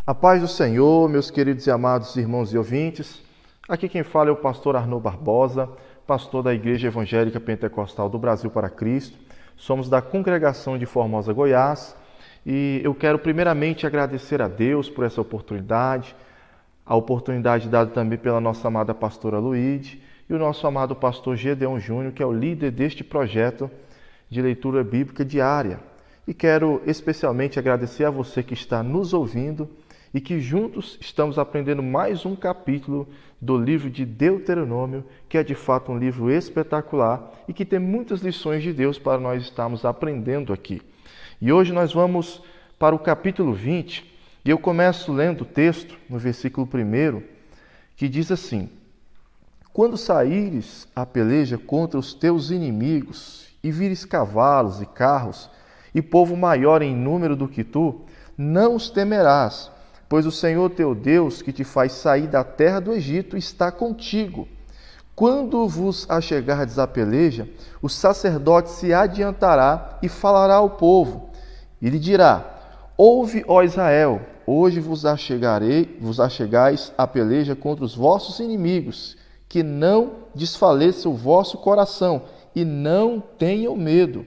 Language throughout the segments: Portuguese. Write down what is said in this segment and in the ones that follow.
A paz do Senhor, meus queridos e amados irmãos e ouvintes. Aqui quem fala é o pastor Arnaud Barbosa, pastor da Igreja Evangélica Pentecostal do Brasil para Cristo. Somos da congregação de Formosa, Goiás, e eu quero primeiramente agradecer a Deus por essa oportunidade, a oportunidade dada também pela nossa amada pastora Luíde e o nosso amado pastor Gedeon Júnior, que é o líder deste projeto de leitura bíblica diária. E quero especialmente agradecer a você que está nos ouvindo e que juntos estamos aprendendo mais um capítulo do livro de Deuteronômio, que é de fato um livro espetacular e que tem muitas lições de Deus para nós estarmos aprendendo aqui. E hoje nós vamos para o capítulo 20, e eu começo lendo o texto no versículo 1, que diz assim: Quando saíres à peleja contra os teus inimigos e vires cavalos e carros e povo maior em número do que tu, não os temerás, pois o Senhor teu Deus, que te faz sair da terra do Egito, está contigo. Quando vos achegardes à peleja, o sacerdote se adiantará e falará ao povo, e lhe dirá: Ouve, ó Israel, hoje vos achegais à peleja contra os vossos inimigos, que não desfaleça o vosso coração, e não tenham medo.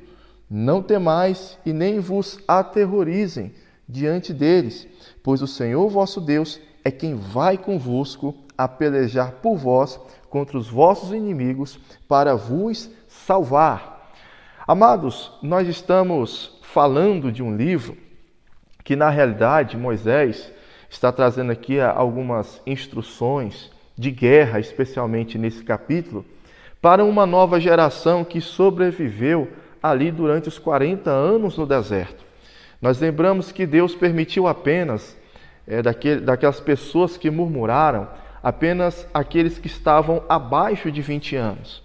Não temais e nem vos aterrorizem diante deles, pois o Senhor vosso Deus é quem vai convosco a pelejar por vós contra os vossos inimigos para vos salvar. Amados, nós estamos falando de um livro que, na realidade, Moisés está trazendo aqui algumas instruções de guerra, especialmente nesse capítulo, para uma nova geração que sobreviveu ali durante os 40 anos no deserto. Nós lembramos que Deus permitiu apenas daquelas pessoas que murmuraram, apenas aqueles que estavam abaixo de 20 anos.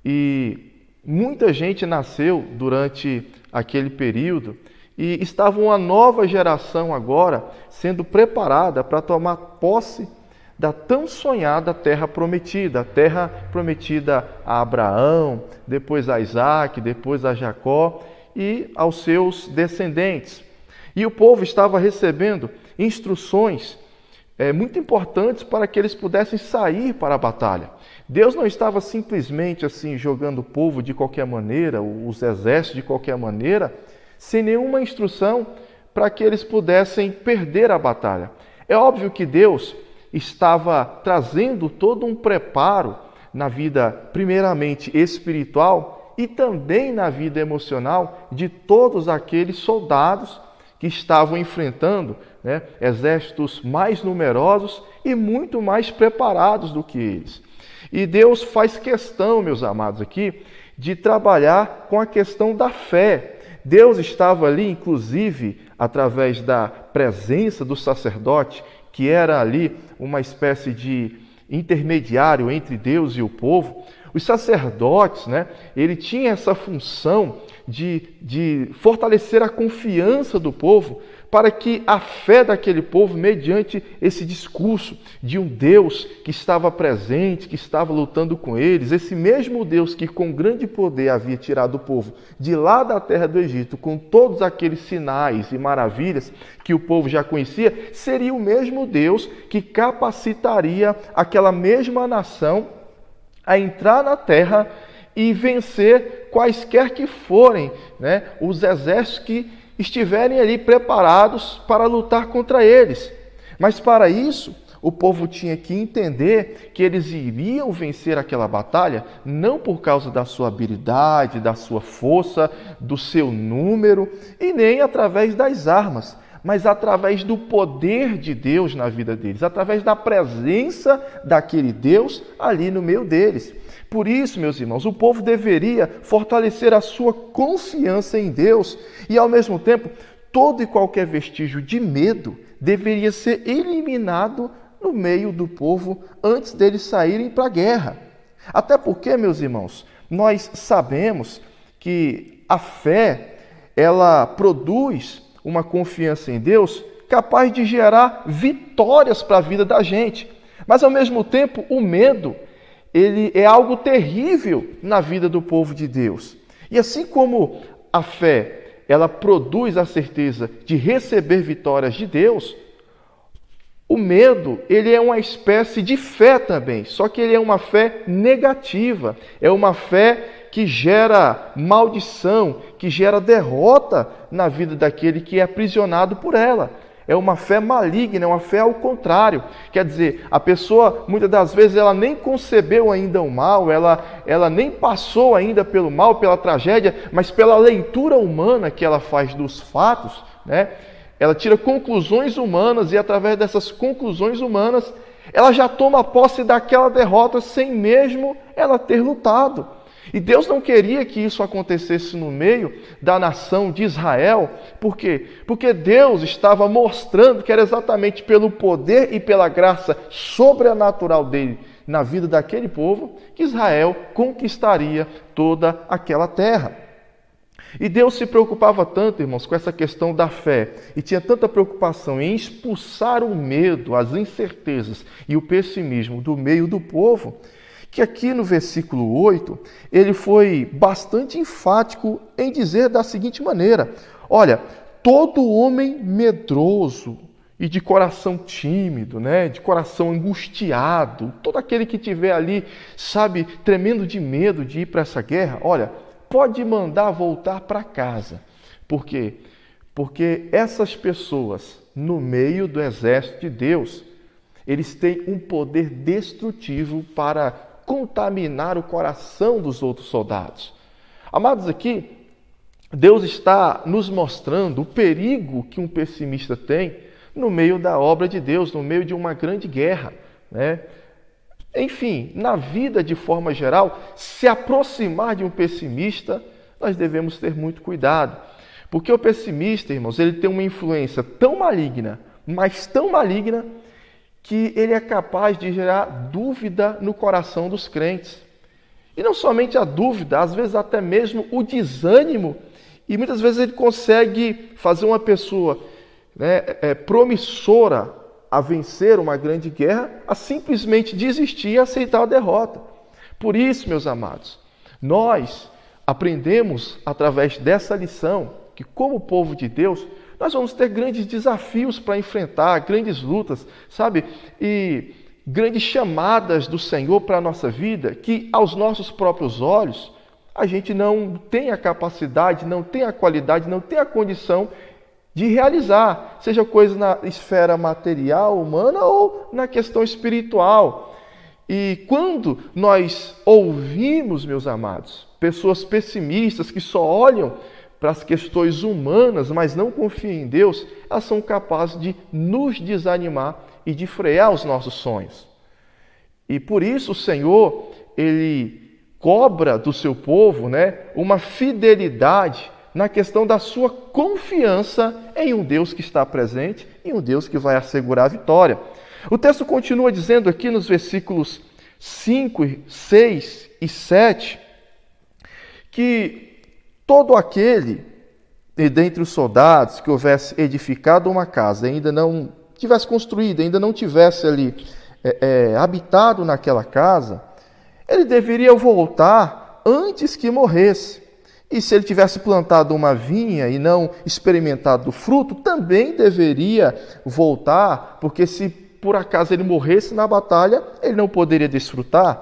E muita gente nasceu durante aquele período e estava uma nova geração agora sendo preparada para tomar posse da tão sonhada terra prometida. A terra prometida a Abraão, depois a Isaac, depois a Jacó e aos seus descendentes. E o povo estava recebendo instruções muito importantes para que eles pudessem sair para a batalha. Deus não estava simplesmente assim jogando o povo de qualquer maneira, os exércitos de qualquer maneira, sem nenhuma instrução para que eles pudessem perder a batalha. É óbvio que Deus estava trazendo todo um preparo na vida, primeiramente espiritual, e também na vida emocional de todos aqueles soldados que estavam enfrentando exércitos mais numerosos e muito mais preparados do que eles. E Deus faz questão, meus amados, aqui, de trabalhar com a questão da fé. Deus estava ali, inclusive, através da presença do sacerdote, que era ali uma espécie de intermediário entre Deus e o povo. Os sacerdotes, ele tinha essa função de fortalecer a confiança do povo para que a fé daquele povo, mediante esse discurso de um Deus que estava presente, que estava lutando com eles, esse mesmo Deus que com grande poder havia tirado o povo de lá da terra do Egito, com todos aqueles sinais e maravilhas que o povo já conhecia, seria o mesmo Deus que capacitaria aquela mesma nação a entrar na terra e vencer quaisquer que forem os exércitos que estiverem ali preparados para lutar contra eles. Mas para isso, o povo tinha que entender que eles iriam vencer aquela batalha não por causa da sua habilidade, da sua força, do seu número e nem através das armas, mas através do poder de Deus na vida deles, através da presença daquele Deus ali no meio deles. Por isso, meus irmãos, o povo deveria fortalecer a sua confiança em Deus e, ao mesmo tempo, todo e qualquer vestígio de medo deveria ser eliminado no meio do povo antes deles saírem para a guerra. Até porque, meus irmãos, nós sabemos que a fé, ela produz uma confiança em Deus capaz de gerar vitórias para a vida da gente. Mas, ao mesmo tempo, o medo, ele é algo terrível na vida do povo de Deus. E assim como a fé, ela produz a certeza de receber vitórias de Deus, O medo, ele é uma espécie de fé também, só que ele é uma fé negativa, é uma fé que gera maldição, que gera derrota na vida daquele que é aprisionado por ela. É uma fé maligna, é uma fé ao contrário. Quer dizer, a pessoa, muitas das vezes, ela nem concebeu ainda o mal, ela nem passou ainda pelo mal, pela tragédia, mas pela leitura humana que ela faz dos fatos, né? Ela tira conclusões humanas e, através dessas conclusões humanas, ela já toma posse daquela derrota sem mesmo ela ter lutado. E Deus não queria que isso acontecesse no meio da nação de Israel. Por quê? Porque Deus estava mostrando que era exatamente pelo poder e pela graça sobrenatural dele na vida daquele povo que Israel conquistaria toda aquela terra. E Deus se preocupava tanto, irmãos, com essa questão da fé, e tinha tanta preocupação em expulsar o medo, as incertezas e o pessimismo do meio do povo, que aqui no versículo 8, ele foi bastante enfático em dizer da seguinte maneira: olha, todo homem medroso e de coração tímido, né, de coração angustiado, todo aquele que estiver ali, sabe, tremendo de medo de ir para essa guerra, olha, pode mandar voltar para casa. Por quê? Porque essas pessoas, no meio do exército de Deus, eles têm um poder destrutivo para contaminar o coração dos outros soldados. Amados, aqui, Deus está nos mostrando o perigo que um pessimista tem no meio da obra de Deus, no meio de uma grande guerra, né? Enfim, na vida de forma geral, se aproximar de um pessimista, nós devemos ter muito cuidado. Porque o pessimista, irmãos, ele tem uma influência tão maligna, mas tão maligna, que ele é capaz de gerar dúvida no coração dos crentes. E não somente a dúvida, às vezes até mesmo o desânimo. E muitas vezes ele consegue fazer uma pessoa, né, promissora a vencer uma grande guerra, a simplesmente desistir e aceitar a derrota. Por isso, meus amados, nós aprendemos através dessa lição que, como povo de Deus, nós vamos ter grandes desafios para enfrentar, grandes lutas, sabe? E grandes chamadas do Senhor para a nossa vida, que aos nossos próprios olhos, a gente não tem a capacidade, não tem a qualidade, não tem a condição de realizar, seja coisa na esfera material, humana ou na questão espiritual. E quando nós ouvimos, meus amados, pessoas pessimistas que só olham para as questões humanas, mas não confiam em Deus, elas são capazes de nos desanimar e de frear os nossos sonhos. E por isso o Senhor, ele cobra do seu povo, né, uma fidelidade na questão da sua confiança em um Deus que está presente e um Deus que vai assegurar a vitória. O texto continua dizendo aqui nos versículos 5, 6 e 7 que todo aquele dentre os soldados que houvesse edificado uma casa, ainda não tivesse construído, ainda não tivesse ali habitado naquela casa, ele deveria voltar antes que morresse. E se ele tivesse plantado uma vinha e não experimentado o fruto, também deveria voltar, porque se por acaso ele morresse na batalha, ele não poderia desfrutar.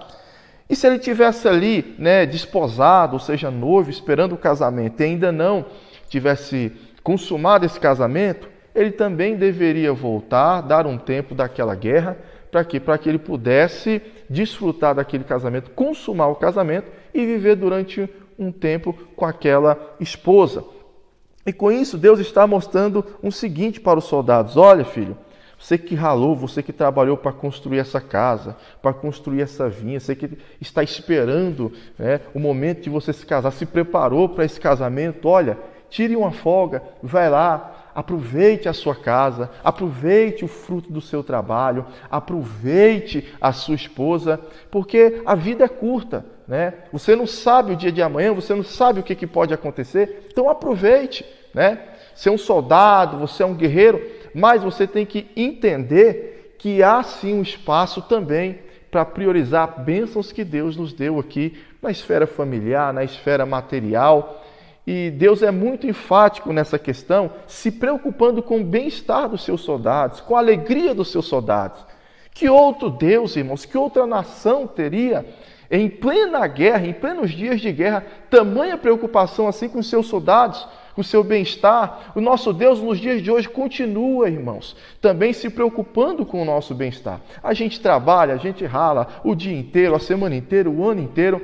E se ele tivesse ali, né, desposado, ou seja, noivo, esperando o casamento, e ainda não tivesse consumado esse casamento, ele também deveria voltar, dar um tempo daquela guerra, para quê? Para que ele pudesse desfrutar daquele casamento, consumar o casamento e viver durante um tempo com aquela esposa. E com isso, Deus está mostrando um seguinte para os soldados: olha, filho, você que ralou, você que trabalhou para construir essa casa, para construir essa vinha, você que está esperando, né, o momento de você se casar, se preparou para esse casamento, olha, tire uma folga, vai lá, aproveite a sua casa, aproveite o fruto do seu trabalho, aproveite a sua esposa, porque a vida é curta, né? Você não sabe o dia de amanhã, você não sabe o que pode acontecer, então aproveite, né? Você é um soldado, você é um guerreiro, mas você tem que entender que há sim um espaço também para priorizar bênçãos que Deus nos deu aqui na esfera familiar, na esfera material. e Deus é muito enfático nessa questão, se preocupando com o bem-estar dos seus soldados, com a alegria dos seus soldados. Que outro Deus, irmãos, que outra nação teria em plena guerra, em plenos dias de guerra, tamanha preocupação assim com os seus soldados, com o seu bem-estar? O nosso Deus nos dias de hoje continua, irmãos, também se preocupando com o nosso bem-estar. A gente trabalha, a gente rala o dia inteiro, a semana inteira, o ano inteiro,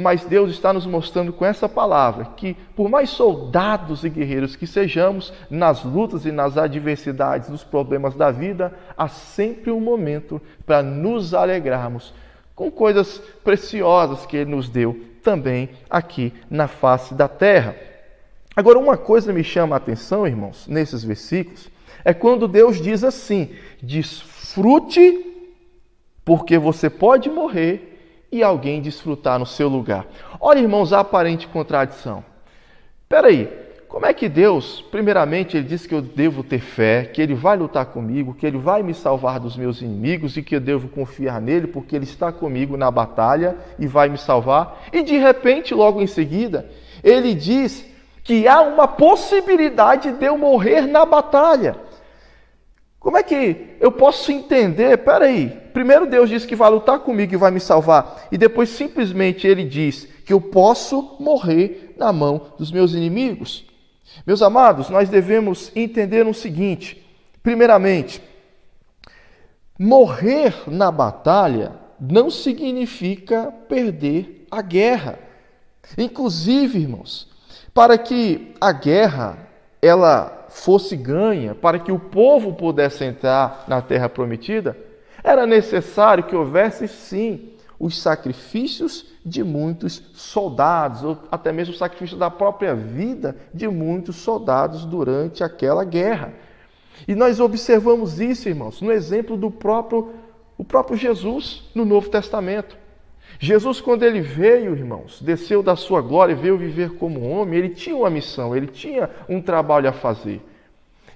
mas Deus está nos mostrando com essa palavra que, por mais soldados e guerreiros que sejamos, nas lutas e nas adversidades, nos problemas da vida, há sempre um momento para nos alegrarmos com coisas preciosas que Ele nos deu também aqui na face da terra. Agora, uma coisa me chama a atenção, irmãos, nesses versículos, é quando Deus diz assim: desfrute, porque você pode morrer e alguém desfrutar no seu lugar. Olha, irmãos, a aparente contradição. Espera aí, como é que Deus, primeiramente, Ele diz que eu devo ter fé, que Ele vai lutar comigo, que Ele vai me salvar dos meus inimigos e que eu devo confiar nele porque Ele está comigo na batalha e vai me salvar. E de repente, logo em seguida, Ele diz que há uma possibilidade de eu morrer na batalha. Como é que eu posso entender? Espera aí, primeiro Deus diz que vai lutar comigo e vai me salvar, e depois simplesmente Ele diz que eu posso morrer na mão dos meus inimigos. Meus amados, nós devemos entender o seguinte: primeiramente, morrer na batalha não significa perder a guerra. Inclusive, irmãos, para que a guerra ela fosse ganha, para que o povo pudesse entrar na terra prometida, era necessário que houvesse sim os sacrifícios de muitos soldados, ou até mesmo o sacrifício da própria vida de muitos soldados durante aquela guerra. E nós observamos isso, irmãos, no exemplo do próprio Jesus no Novo Testamento. Jesus, quando Ele veio, irmãos, desceu da sua glória, veio viver como homem, Ele tinha uma missão, Ele tinha um trabalho a fazer.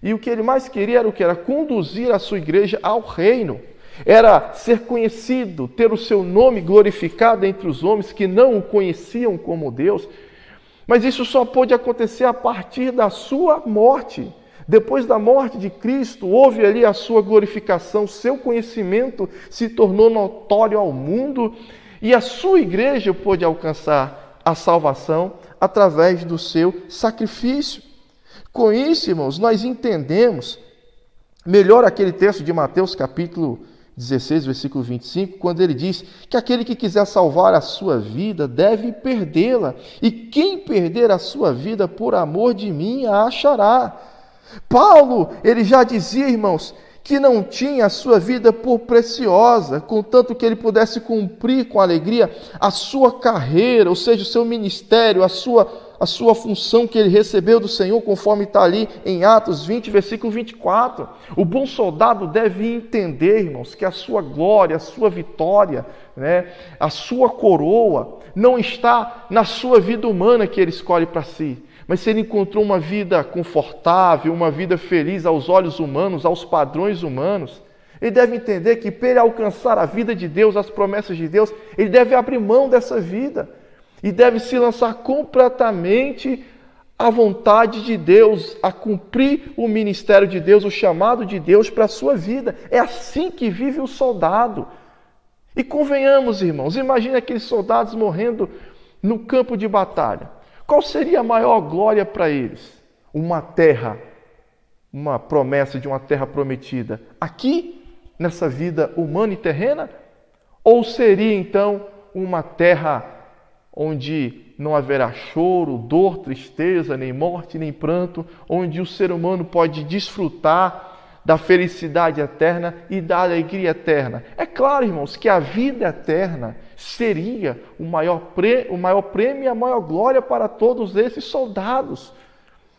E o que Ele mais queria era o que? Era conduzir a sua igreja ao reino. Era ser conhecido, ter o seu nome glorificado entre os homens que não o conheciam como Deus. Mas isso só pôde acontecer a partir da sua morte. Depois da morte de Cristo, houve ali a sua glorificação, seu conhecimento se tornou notório ao mundo e a sua igreja pôde alcançar a salvação através do seu sacrifício. Com isso, irmãos, nós entendemos melhor aquele texto de Mateus capítulo 16, versículo 25, quando ele diz que aquele que quiser salvar a sua vida deve perdê-la, e quem perder a sua vida por amor de mim a achará. Paulo, ele já dizia, irmãos, que não tinha a sua vida por preciosa, contanto que ele pudesse cumprir com alegria a sua carreira, ou seja, o seu ministério, a sua função que ele recebeu do Senhor, conforme está ali em Atos 20, versículo 24. O bom soldado deve entender, irmãos, que a sua glória, a sua vitória, a sua coroa, não está na sua vida humana que ele escolhe para si. Mas se ele encontrou uma vida confortável, uma vida feliz aos olhos humanos, aos padrões humanos, ele deve entender que para ele alcançar a vida de Deus, as promessas de Deus, ele deve abrir mão dessa vida e deve se lançar completamente à vontade de Deus, a cumprir o ministério de Deus, o chamado de Deus para a sua vida. É assim que vive o soldado. E convenhamos, irmãos, imagine aqueles soldados morrendo no campo de batalha. Qual seria a maior glória para eles? Uma terra, uma promessa de uma terra prometida aqui, nessa vida humana e terrena? Ou seria então uma terra onde não haverá choro, dor, tristeza, nem morte, nem pranto, onde o ser humano pode desfrutar da felicidade eterna e da alegria eterna? É claro, irmãos, que a vida eterna seria o maior prêmio e a maior glória para todos esses soldados.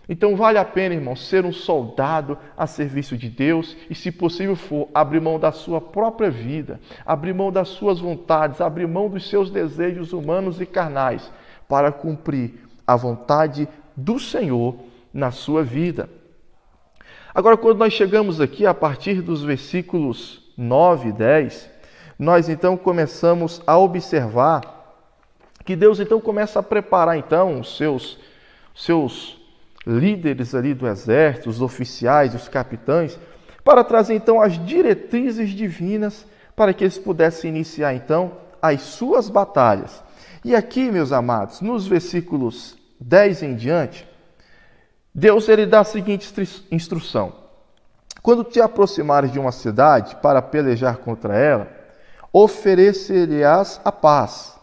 Então vale a pena, irmãos, ser um soldado a serviço de Deus e, se possível for, abrir mão da sua própria vida, abrir mão das suas vontades, abrir mão dos seus desejos humanos e carnais para cumprir a vontade do Senhor na sua vida. Agora, quando nós chegamos aqui, a partir dos versículos 9 e 10, nós então começamos a observar que Deus então começa a preparar então os seus líderes ali do exército, os oficiais, os capitães, para trazer então as diretrizes divinas para que eles pudessem iniciar então as suas batalhas. E aqui, meus amados, nos versículos 10 em diante, Deus ele dá a seguinte instrução: quando te aproximares de uma cidade para pelejar contra ela, oferecer-lhe-ás a paz.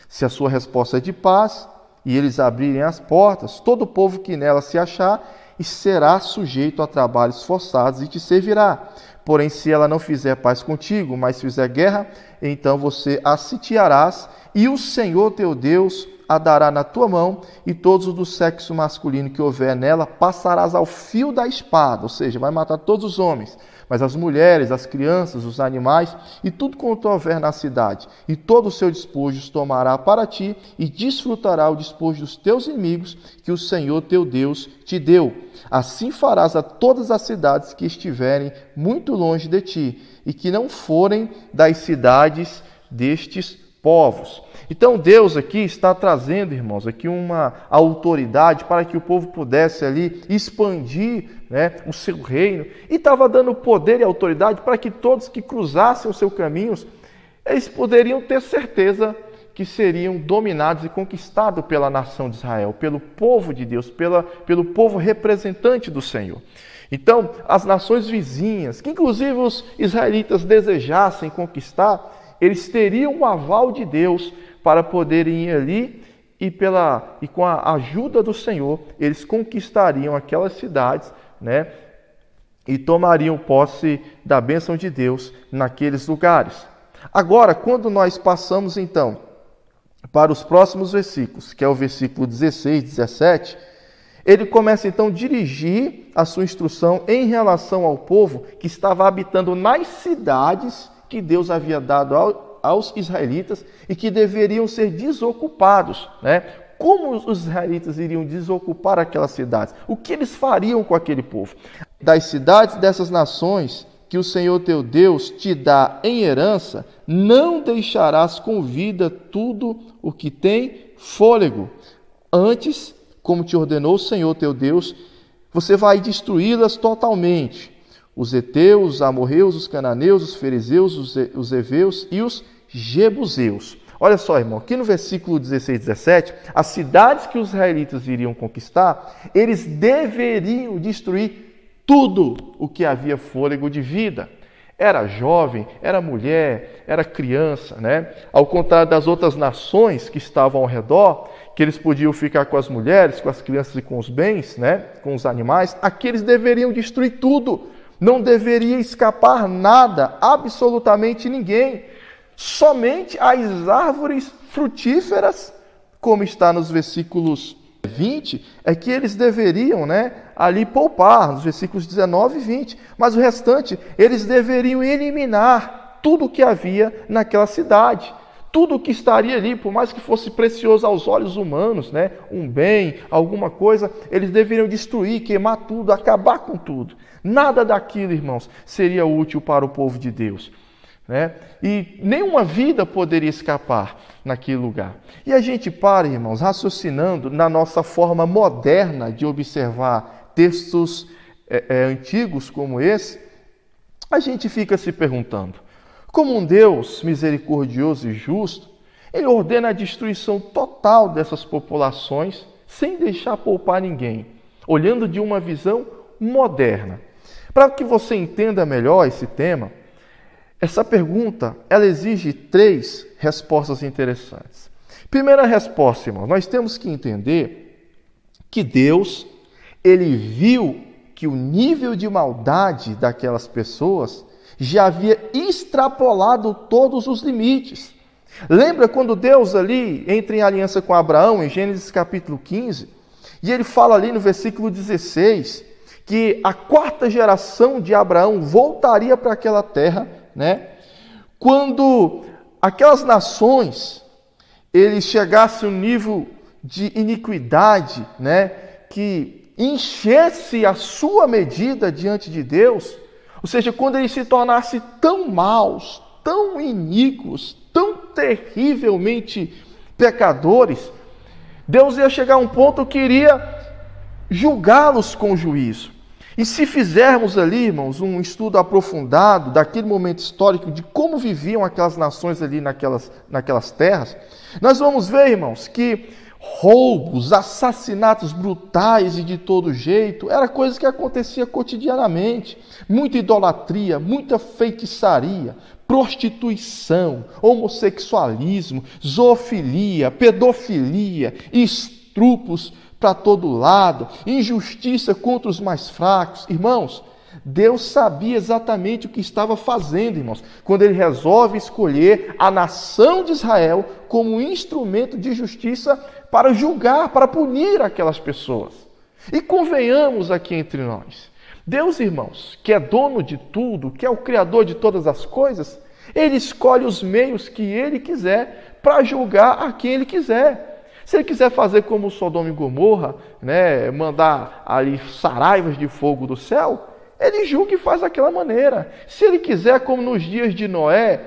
Se a sua resposta é de paz, e eles abrirem as portas, todo o povo que nela se achar e será sujeito a trabalhos forçados e te servirá. Porém, se ela não fizer paz contigo, mas fizer guerra, então você a sitiarás, e o Senhor teu Deus a dará na tua mão, e todos os do sexo masculino que houver nela passarás ao fio da espada, ou seja, vai matar todos os homens, mas as mulheres, as crianças, os animais e tudo quanto houver na cidade, e todo o seu despojo tomará para ti, e desfrutará o despojo dos teus inimigos que o Senhor teu Deus te deu. Assim farás a todas as cidades que estiverem muito longe de ti, e que não forem das cidades destes povos. Então Deus aqui está trazendo, irmãos, aqui uma autoridade para que o povo pudesse ali expandir, o seu reino, e estava dando poder e autoridade para que todos que cruzassem os seus caminhos, eles poderiam ter certeza que seriam dominados e conquistados pela nação de Israel, pelo povo de Deus, pelo povo representante do Senhor. Então, as nações vizinhas, que inclusive os israelitas desejassem conquistar, eles teriam o aval de Deus para poderem ir ali e com a ajuda do Senhor, eles conquistariam aquelas cidades, e tomariam posse da bênção de Deus naqueles lugares. Agora, quando nós passamos então para os próximos versículos, que é o versículo 16, 17, ele começa então a dirigir a sua instrução em relação ao povo que estava habitando nas cidades que Deus havia dado aos israelitas e que deveriam ser desocupados, Como os israelitas iriam desocupar aquelas cidades? O que eles fariam com aquele povo? Das cidades dessas nações que o Senhor teu Deus te dá em herança, não deixarás com vida tudo o que tem fôlego. Antes, como te ordenou o Senhor teu Deus, você vai destruí-las totalmente. Os heteus, os amorreus, os cananeus, os fariseus, os heveus e os jebuseus. Olha só, irmão, aqui no versículo 16 e 17, as cidades que os israelitas iriam conquistar, eles deveriam destruir tudo o que havia fôlego de vida. Era jovem, era mulher, era criança, Ao contrário das outras nações que estavam ao redor, que eles podiam ficar com as mulheres, com as crianças e com os bens, Com os animais, aqui eles deveriam destruir tudo. Não deveria escapar nada, absolutamente ninguém. Somente as árvores frutíferas, como está nos versículos 20, é que eles deveriam, ali poupar, nos versículos 19 e 20. Mas o restante, eles deveriam eliminar tudo o que havia naquela cidade. Tudo o que estaria ali, por mais que fosse precioso aos olhos humanos, um bem, alguma coisa, eles deveriam destruir, queimar tudo, acabar com tudo. Nada daquilo, irmãos, seria útil para o povo de Deus. E nenhuma vida poderia escapar naquele lugar. E a gente para, irmãos, raciocinando na nossa forma moderna de observar textos antigos como esse, a gente fica se perguntando, como um Deus misericordioso e justo, ele ordena a destruição total dessas populações sem deixar poupar ninguém, olhando de uma visão moderna. Para que você entenda melhor esse tema, essa pergunta, ela exige 3 respostas interessantes. Primeira resposta, irmão, nós temos que entender que Deus, ele viu que o nível de maldade daquelas pessoas já havia extrapolado todos os limites. Lembra quando Deus ali entra em aliança com Abraão, em Gênesis capítulo 15, e ele fala ali no versículo 16, que a 4ª geração de Abraão voltaria para aquela terra, quando aquelas nações eles chegassem a um nível de iniquidade, que enchesse a sua medida diante de Deus, ou seja, quando eles se tornassem tão maus, tão iníquos, tão terrivelmente pecadores, Deus ia chegar a um ponto que iria julgá-los com juízo. E se fizermos ali, irmãos, um estudo aprofundado daquele momento histórico de como viviam aquelas nações ali naquelas terras, nós vamos ver, irmãos, que roubos, assassinatos brutais e de todo jeito, era coisa que acontecia cotidianamente. Muita idolatria, muita feitiçaria, prostituição, homossexualismo, zoofilia, pedofilia, estupros para todo lado, injustiça contra os mais fracos. Irmãos, Deus sabia exatamente o que estava fazendo, irmãos, quando Ele resolve escolher a nação de Israel como instrumento de justiça para julgar, para punir aquelas pessoas. E convenhamos aqui entre nós, Deus, irmãos, que é dono de tudo, que é o Criador de todas as coisas, Ele escolhe os meios que Ele quiser para julgar a quem Ele quiser. Se Ele quiser fazer como Sodoma e Gomorra, mandar ali saraivas de fogo do céu, Ele julga e faz daquela maneira. Se Ele quiser, como nos dias de Noé,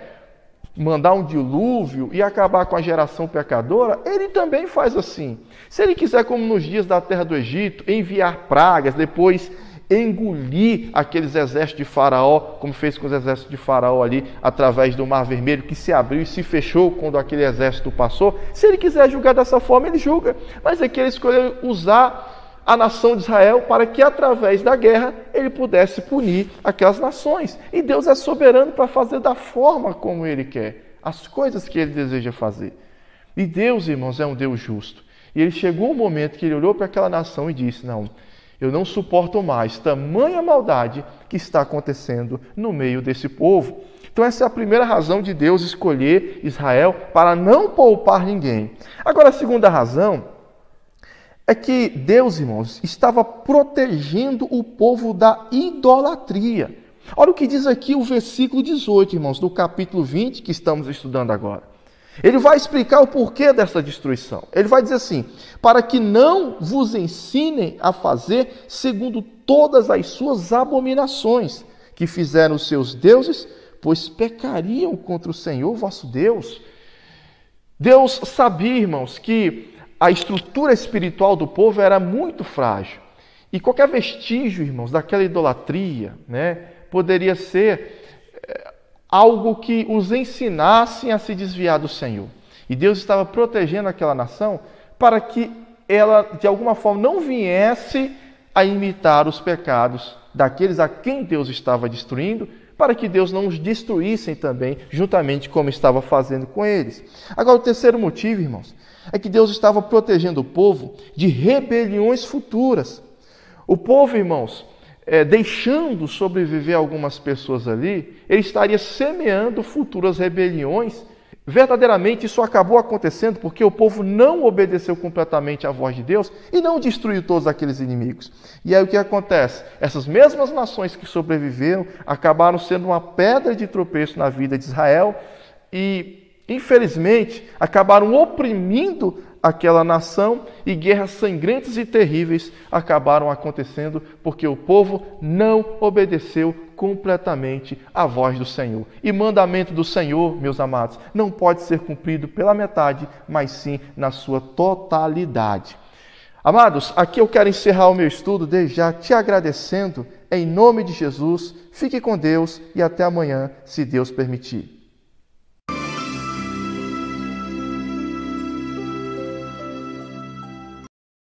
mandar um dilúvio e acabar com a geração pecadora, Ele também faz assim. Se Ele quiser, como nos dias da terra do Egito, enviar pragas, depois engolir aqueles exércitos de Faraó, como fez com os exércitos de Faraó ali, através do Mar Vermelho, que se abriu e se fechou quando aquele exército passou. Se Ele quiser julgar dessa forma, Ele julga. Mas aqui Ele escolheu usar a nação de Israel para que, através da guerra, Ele pudesse punir aquelas nações. E Deus é soberano para fazer da forma como Ele quer, as coisas que Ele deseja fazer. E Deus, irmãos, é um Deus justo. E Ele chegou um momento que Ele olhou para aquela nação e disse: não, eu não suporto mais tamanha maldade que está acontecendo no meio desse povo. Então essa é a primeira razão de Deus escolher Israel, para não poupar ninguém. Agora, a segunda razão é que Deus, irmãos, estava protegendo o povo da idolatria. Olha o que diz aqui o versículo 18, irmãos, do capítulo 20, que estamos estudando agora. Ele vai explicar o porquê dessa destruição. Ele vai dizer assim: para que não vos ensinem a fazer segundo todas as suas abominações que fizeram os seus deuses, pois pecariam contra o Senhor vosso Deus. Deus sabia, irmãos, que a estrutura espiritual do povo era muito frágil. E qualquer vestígio, irmãos, daquela idolatria, poderia ser algo que os ensinassem a se desviar do Senhor. E Deus estava protegendo aquela nação para que ela, de alguma forma, não viesse a imitar os pecados daqueles a quem Deus estava destruindo, para que Deus não os destruísse também, juntamente como estava fazendo com eles. Agora, o terceiro motivo, irmãos, é que Deus estava protegendo o povo de rebeliões futuras. O povo, irmãos, deixando sobreviver algumas pessoas ali, ele estaria semeando futuras rebeliões. Verdadeiramente isso acabou acontecendo porque o povo não obedeceu completamente à voz de Deus e não destruiu todos aqueles inimigos. E aí o que acontece? Essas mesmas nações que sobreviveram acabaram sendo uma pedra de tropeço na vida de Israel e, infelizmente, acabaram oprimindo aquela nação e guerras sangrentas e terríveis acabaram acontecendo porque o povo não obedeceu completamente à voz do Senhor. E mandamento do Senhor, meus amados, não pode ser cumprido pela metade, mas sim na sua totalidade. Amados, aqui eu quero encerrar o meu estudo desde já te agradecendo em nome de Jesus. Fique com Deus e até amanhã, se Deus permitir.